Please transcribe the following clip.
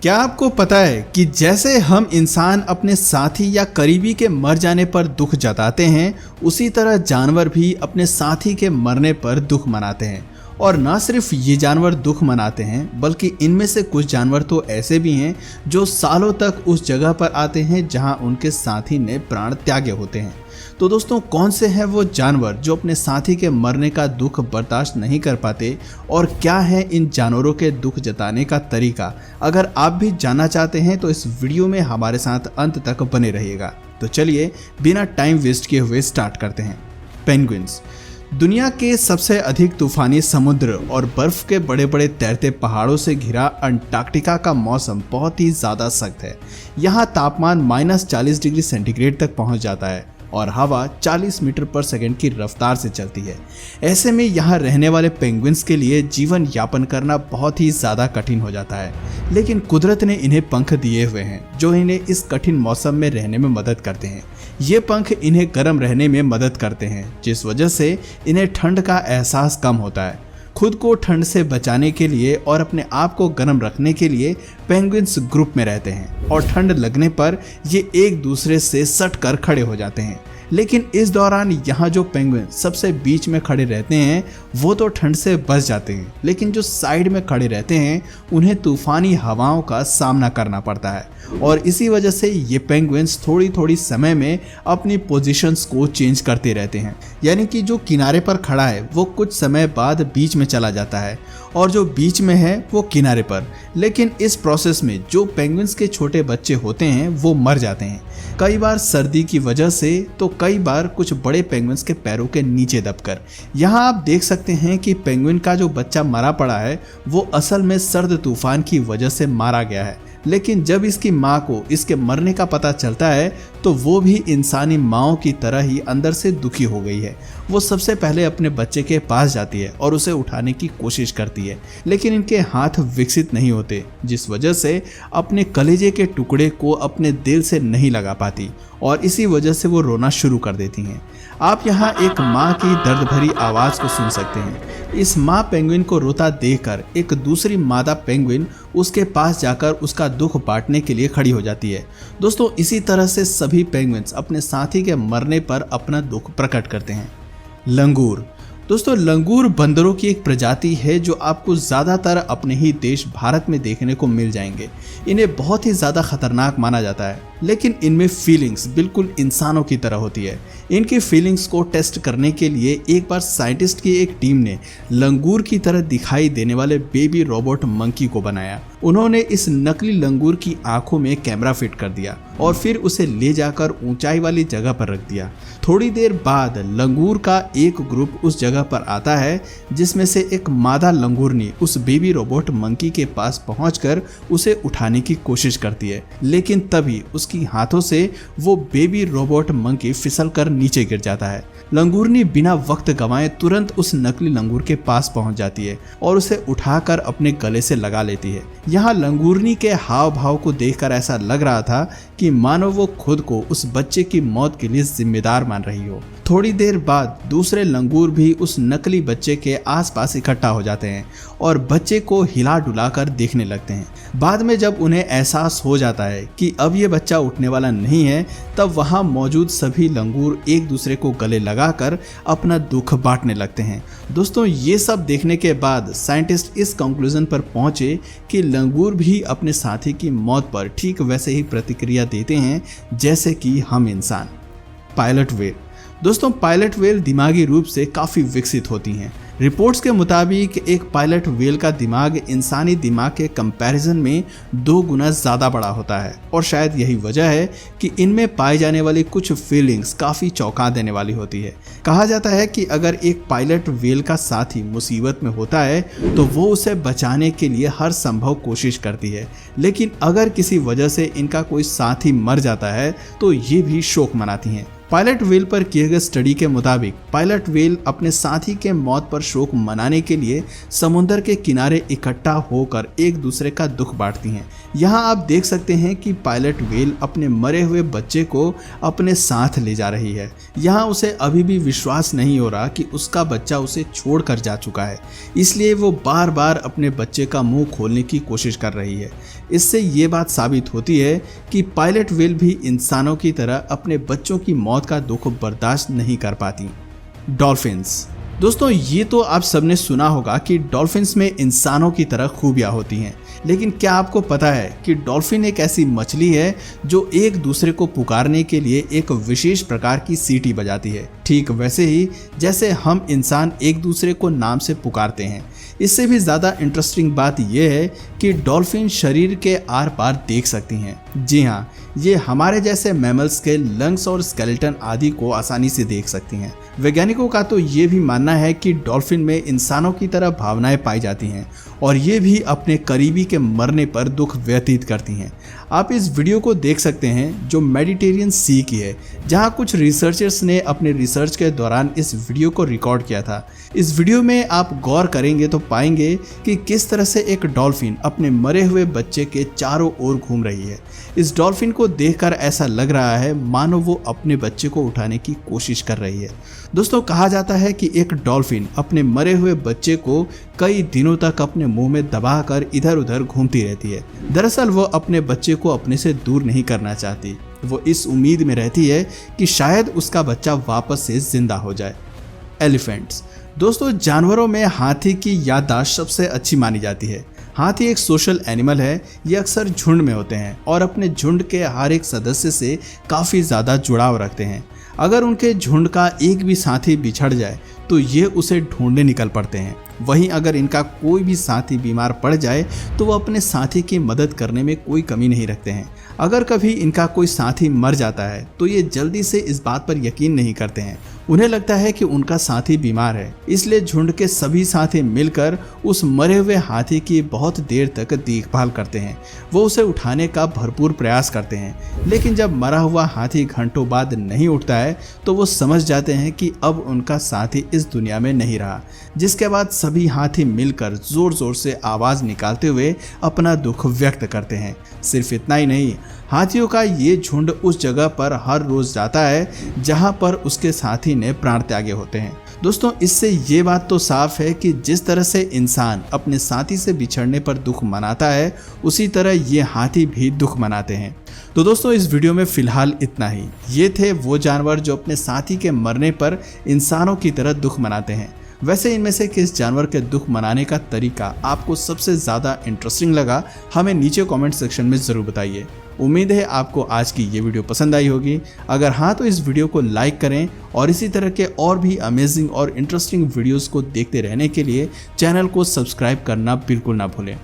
क्या आपको पता है कि जैसे हम इंसान अपने साथी या करीबी के मर जाने पर दुख जताते हैं, उसी तरह जानवर भी अपने साथी के मरने पर दुख मनाते हैं। और न सिर्फ ये जानवर दुख मनाते हैं, बल्कि इनमें से कुछ जानवर तो ऐसे भी हैं जो सालों तक उस जगह पर आते हैं जहां उनके साथी ने प्राण त्यागे होते हैं। तो दोस्तों, कौन से हैं वो जानवर जो अपने साथी के मरने का दुख बर्दाश्त नहीं कर पाते, और क्या है इन जानवरों के दुख जताने का तरीका? अगर आप भी जानना चाहते हैं तो इस वीडियो में हमारे साथ अंत तक बने रहिएगा। तो चलिए बिना टाइम वेस्ट किए हुए स्टार्ट करते हैं। पेंगुइन्स दुनिया के सबसे अधिक तूफानी समुद्र और बर्फ के बड़े बड़े तैरते पहाड़ों से घिरा अंटार्कटिका का मौसम बहुत ही ज़्यादा सख्त है। यहाँ तापमान -40 डिग्री सेंटीग्रेड तक पहुँच जाता है और हवा 40 मीटर पर सेकंड की रफ्तार से चलती है। ऐसे में यहाँ रहने वाले पेंगुइन्स के लिए जीवन यापन करना बहुत ही ज़्यादा कठिन हो जाता है, लेकिन कुदरत ने इन्हें पंख दिए हुए हैं जो इन्हें इस कठिन मौसम में रहने में मदद करते हैं। ये पंख इन्हें गर्म रहने में मदद करते हैं, जिस वजह से इन्हें ठंड का एहसास कम होता है। खुद को ठंड से बचाने के लिए और अपने आप को गर्म रखने के लिए पेंगुइन्स ग्रुप में रहते हैं और ठंड लगने पर ये एक दूसरे से सट कर खड़े हो जाते हैं। लेकिन इस दौरान यहाँ जो पेंगुइन सबसे बीच में खड़े रहते हैं वो तो ठंड से बच जाते हैं, लेकिन जो साइड में खड़े रहते हैं उन्हें तूफानी हवाओं का सामना करना पड़ता है। और इसी वजह से ये पेंगुइन्स थोड़ी थोड़ी समय में अपनी पोजीशंस को चेंज करते रहते हैं। यानी कि जो किनारे पर खड़ा है वो कुछ समय बाद बीच में चला जाता है और जो बीच में है वो किनारे पर। लेकिन इस प्रोसेस में जो पेंगुइन्स के छोटे बच्चे होते हैं वो मर जाते हैं, कई बार सर्दी की वजह से, तो कई बार कुछ बड़े पेंगुइन्स के पैरों के नीचे दबकर। यहाँ आप देख सकते हैं कि पेंगुइन का जो बच्चा मरा पड़ा है वो असल में सर्द तूफान की वजह से मारा गया है। लेकिन जब इसकी माँ को इसके मरने का पता चलता है तो वो भी इंसानी माँओं की तरह ही अंदर से दुखी हो गई है। वो सबसे पहले अपने बच्चे के पास जाती है और उसे उठाने की कोशिश करती है, लेकिन इनके हाथ विकसित नहीं होते, जिस वजह से अपने कलेजे के टुकड़े को अपने दिल से नहीं लगा पाती और इसी वजह से वो रोना शुरू कर देती हैं। आप यहाँ एक माँ की दर्द भरी आवाज़ को सुन सकते हैं। इस माँ पेंगुइन को रोता देखकर एक दूसरी मादा पेंगुइन उसके पास जाकर उसका दुख बांटने के लिए खड़ी हो जाती है। दोस्तों, इसी तरह से सभी पेंगुइन्स अपने साथी के मरने पर अपना दुख प्रकट करते हैं। लंगूर दोस्तों, लंगूर बंदरों की एक प्रजाति है जो आपको ज़्यादातर अपने ही देश भारत में देखने को मिल जाएंगे। इन्हें बहुत ही ज़्यादा खतरनाक माना जाता है, लेकिन इनमें फीलिंग्स बिल्कुल इंसानों की तरह होती है। इनकी फीलिंग्स को टेस्ट करने के लिए एक बार साइंटिस्ट की एक टीम ने लंगूर की तरह दिखाई देने वाले बेबी रोबोट मंकी को बनाया। उन्होंने इस नकली लंगूर की आंखों में कैमरा फिट कर दिया और फिर उसे ले जाकर ऊंचाई वाली जगह पर रख दिया। थोड़ी देर बाद लंगूर का एक ग्रुप उस जगह पर आता है जिसमें से एक मादा लंगूरनी उस बेबी रोबोट मंकी के पास पहुंचकर उसे उठाने की कोशिश करती है, लेकिन तभी उसकी हाथों से वो बेबी रोबोट मंकी फिसल कर नीचे गिर जाता है। लंगूरनी बिना वक्त गंवाए तुरंत उस नकली लंगूर के पास पहुंच जाती है और उसे उठाकर अपने गले से लगा लेती है। यहाँ लंगूरनी के हाव भाव को देखकर ऐसा लग रहा था कि मानो वो खुद को उस बच्चे की मौत के लिए जिम्मेदार मान रही हो। थोड़ी देर बाद दूसरे लंगूर भी उस नकली बच्चे के आसपास इकट्ठा हो जाते हैं और बच्चे को हिला डुला कर देखने लगते हैं। बाद में जब उन्हें एहसास हो जाता है कि अब ये बच्चा उठने वाला नहीं है, तब वहाँ मौजूद सभी लंगूर एक दूसरे को गले लगाकर अपना दुख बांटने लगते हैं। दोस्तों, ये सब देखने के बाद साइंटिस्ट इस कंक्लूजन पर पहुंचे कि लंगूर भी अपने साथी की मौत पर ठीक वैसे ही प्रतिक्रिया देते हैं जैसे कि हम इंसान। पायलट व्हेल दोस्तों, पायलट व्हेल दिमागी रूप से काफ़ी विकसित होती हैं। रिपोर्ट्स के मुताबिक एक पायलट व्हेल का दिमाग इंसानी दिमाग के कंपैरिजन में 2 गुना ज़्यादा बड़ा होता है और शायद यही वजह है कि इनमें पाई जाने वाली कुछ फीलिंग्स काफ़ी चौंका देने वाली होती है। कहा जाता है कि अगर एक पायलट व्हेल का साथी मुसीबत में होता है तो वो उसे बचाने के लिए हर संभव कोशिश करती है, लेकिन अगर किसी वजह से इनका कोई साथी मर जाता है तो ये भी शोक मनाती हैं। पायलट व्हेल पर किए गए स्टडी के मुताबिक पायलट व्हेल अपने साथी के मौत पर शोक मनाने के लिए समुद्र के किनारे इकट्ठा होकर एक दूसरे का दुख बांटती हैं। यहाँ आप देख सकते हैं कि पायलट व्हेल अपने मरे हुए बच्चे को अपने साथ ले जा रही है। यहाँ उसे अभी भी विश्वास नहीं हो रहा कि उसका बच्चा उसे छोड़कर जा चुका है, इसलिए वो बार बार अपने बच्चे का मुंह खोलने की कोशिश कर रही है। इससे ये बात साबित होती है कि पायलट व्हेल भी इंसानों की तरह अपने बच्चों की मौत का दुख बर्दाश्त नहीं कर पाती। डॉल्फिन्स। दोस्तों, ये तो आप सबने सुना होगा कि डॉल्फिन्स में इंसानों की तरह खूबियां होती हैं, लेकिन क्या आपको पता है कि डॉल्फिन एक ऐसी मछली है जो एक दूसरे को पुकारने के लिए एक विशेष प्रकार की सीटी बजाती है, ठीक वैसे ही जैसे हम इंसान एक दूसरे को नाम से पुकारते हैं। इससे भी ज़्यादा इंटरेस्टिंग बात यह है कि डॉल्फिन शरीर के आर पार देख सकती हैं। जी हाँ, ये हमारे जैसे मैमल्स के लंग्स और स्केलेटन आदि को आसानी से देख सकती हैं। वैज्ञानिकों का तो ये भी मानना है कि डॉल्फिन में इंसानों की तरह भावनाएं पाई जाती हैं और ये भी अपने करीबी के मरने पर दुख व्यतीत करती हैं। आप इस वीडियो को देख सकते हैं जो मेडिटेरियन सी की है, जहां कुछ रिसर्चर्स ने अपने रिसर्च के दौरान इस वीडियो को रिकॉर्ड किया था। इस वीडियो में आप गौर करेंगे तो पाएंगे कि किस तरह से एक डॉल्फिन अपने मरे हुए बच्चे के चारों ओर घूम रही है। इस डॉल्फिन को देखकर ऐसा लग रहा है मानो वो अपने बच्चे को उठाने की कोशिश कर रही है। दोस्तों, कहा जाता है कि एक डॉल्फिन अपने मरे हुए बच्चे को कई दिनों तक अपने मुंह में दबाकर इधर उधर घूमती रहती है। दरअसल वो अपने बच्चे को अपने से दूर नहीं करना चाहती। वो इस उम्मीद में रहती है कि शायद उसका बच्चा वापस से जिंदा हो जाए। एलिफेंट्स। दोस्तों, जानवरों में हाथी की याददाश्त सबसे अच्छी मानी जाती है। हाथी एक सोशल एनिमल है। ये अक्सर झुंड में होते हैं और अपने झुंड के हर एक सदस्य से काफ़ी ज़्यादा जुड़ाव रखते हैं। अगर उनके झुंड का एक भी साथी बिछड़ जाए तो ये उसे ढूंढने निकल पड़ते हैं। वहीं अगर इनका कोई भी साथी बीमार पड़ जाए तो वो अपने साथी की मदद करने में कोई कमी नहीं रखते हैं। अगर कभी इनका कोई साथी मर जाता है तो ये जल्दी से इस बात पर यकीन नहीं करते हैं। उन्हें लगता है कि उनका साथी बीमार है, इसलिए झुंड के सभी साथी मिलकर उस मरे हुए हाथी की बहुत देर तक देखभाल करते हैं। वो उसे उठाने का भरपूर प्रयास करते हैं, लेकिन जब मरा हुआ हाथी घंटों बाद नहीं उठता है तो वो समझ जाते हैं कि अब उनका साथी इस दुनिया में नहीं रहा। जिसके बाद सभी हाथी मिलकर जोर जोर से आवाज़ निकालते हुए अपना दुख व्यक्त करते हैं। सिर्फ इतना ही नहीं, हाथियों का ये झुंड उस जगह पर हर रोज जाता है जहां पर उसके साथी ने प्राण त्यागे होते हैं। दोस्तों, इससे ये बात तो साफ है कि जिस तरह से इंसान अपने साथी से बिछड़ने पर दुख मनाता है, उसी तरह ये हाथी भी दुख मनाते हैं। तो दोस्तों, इस वीडियो में फिलहाल इतना ही। ये थे वो जानवर जो अपने साथी के मरने पर इंसानों की तरह दुख मनाते हैं। वैसे इनमें से किस जानवर के दुख मनाने का तरीका आपको सबसे ज़्यादा इंटरेस्टिंग लगा, हमें नीचे कमेंट सेक्शन में ज़रूर बताइए। उम्मीद है आपको आज की ये वीडियो पसंद आई होगी। अगर हाँ तो इस वीडियो को लाइक करें और इसी तरह के और भी अमेजिंग और इंटरेस्टिंग वीडियोस को देखते रहने के लिए चैनल को सब्सक्राइब करना बिल्कुल ना भूलें।